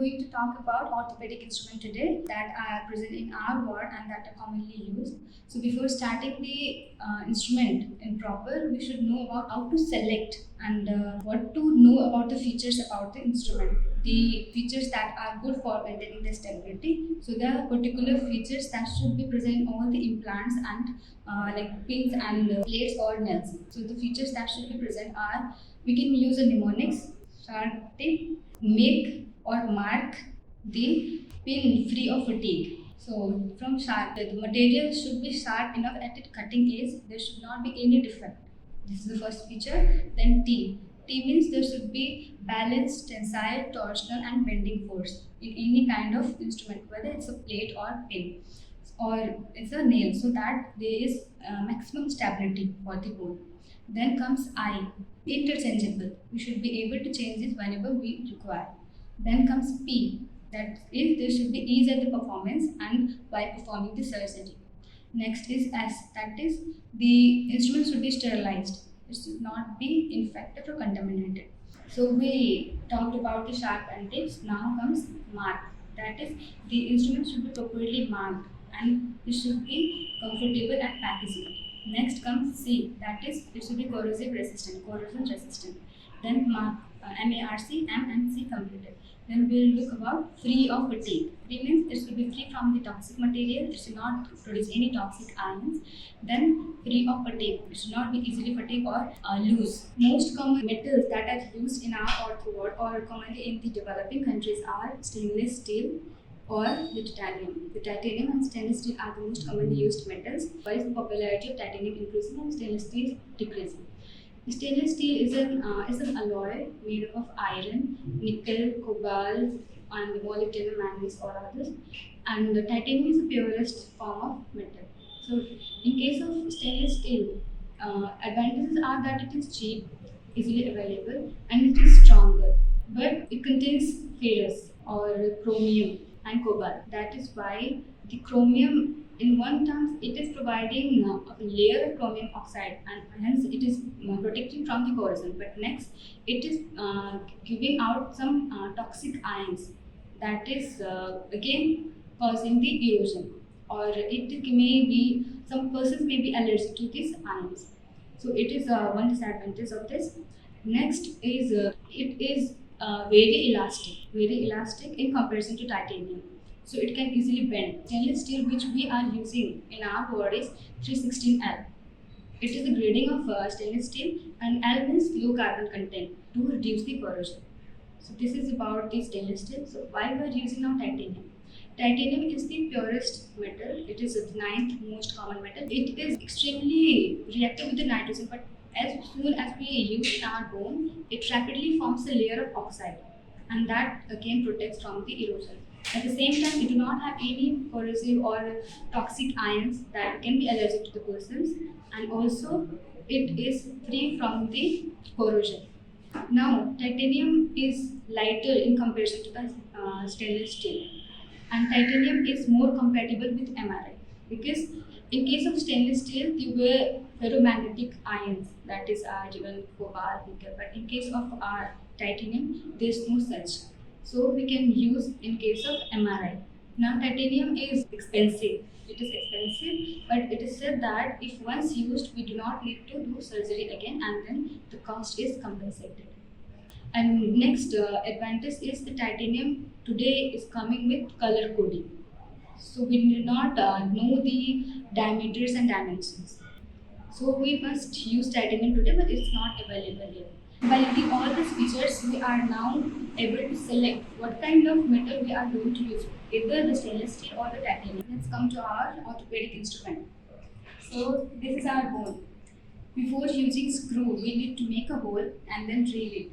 going to talk about orthopedic instruments today that are present in our ward and that are commonly used. So before starting the instrument in proper, we should know about how to select and what to know about the features about the instrument. The features that are good for maintaining the stability. So there are particular features that should be present in all the implants and like pins and plates or nails. So the features that should be present are, we can use a mnemonics, sharp tip, make or mark the pin free of fatigue. So from sharp, the material should be sharp enough at its cutting edge. There should not be any defect. This is the first feature. Then T. T means there should be balanced, tensile, torsional and bending force in any kind of instrument, whether it's a plate or pin or it's a nail, so that there is maximum stability for the bone. Then comes I, interchangeable. We should be able to change it whenever we require. Then comes P, that is there should be ease at the performance and while performing the surgery. Next is S, that is the instrument should be sterilized. It should not be infected or contaminated. So we talked about the sharp and tips. Now comes mark, that is the instrument should be properly marked and it should be comfortable at packaging. Next comes C, that is it should be corrosion resistant. Then mark MARC, M and C completed. Then we'll look about free of fatigue. Free means it should be free from the toxic material, it should not produce any toxic ions. Then free of fatigue, it should not be easily fatigued or loose. Most common metals that are used in our ortho ward or commonly in the developing countries are stainless steel or the titanium. The titanium and stainless steel are the most commonly used metals, while the popularity of titanium increasing and stainless steel decreasing. Stainless steel is an alloy made up of iron, nickel, cobalt, and molybdenum, manganese, or others. And the titanium is the purest form of metal. So, in case of stainless steel, advantages are that it is cheap, easily available, and it is stronger. But it contains ferrous or chromium and cobalt. That is why the chromium, in one terms, it is providing a layer of chromium oxide and hence it is protecting from the corrosion. But next, it is giving out some toxic ions that is again causing the erosion, or it may be, some persons may be allergic to these ions. So it is one disadvantage of this. Next is it is very elastic in comparison to titanium. So it can easily bend. Stainless steel, which we are using in our ward, is 316L. It is the grading of stainless steel, and L means low carbon content to reduce the corrosion. So this is about the stainless steel. So why we are using now titanium? Titanium is the purest metal. It is the 9th most common metal. It is extremely reactive with the nitrogen, but as soon as we use in our bone, it rapidly forms a layer of oxide, and that again protects from the erosion. At the same time, we do not have any corrosive or toxic ions that can be allergic to the persons, and also it is free from the corrosion. Now, titanium is lighter in comparison to the stainless steel, and titanium is more compatible with MRI because in case of stainless steel, there were ferromagnetic ions, that is iron, cobalt, nickel, but in case of our titanium, there is no such. So we can use in case of MRI. Now titanium is expensive. It is expensive, but it is said that if once used, we do not need to do surgery again, and then the cost is compensated. And next advantage is the titanium today is coming with color coding. So we do not know the diameters and dimensions. So we must use titanium today, but it's not available yet. By using all these features, we are now able to select what kind of metal we are going to use, either the stainless steel or the titanium. Let's come to our orthopedic instrument. So this is our bone. Before using screw, we need to make a hole and then drill it.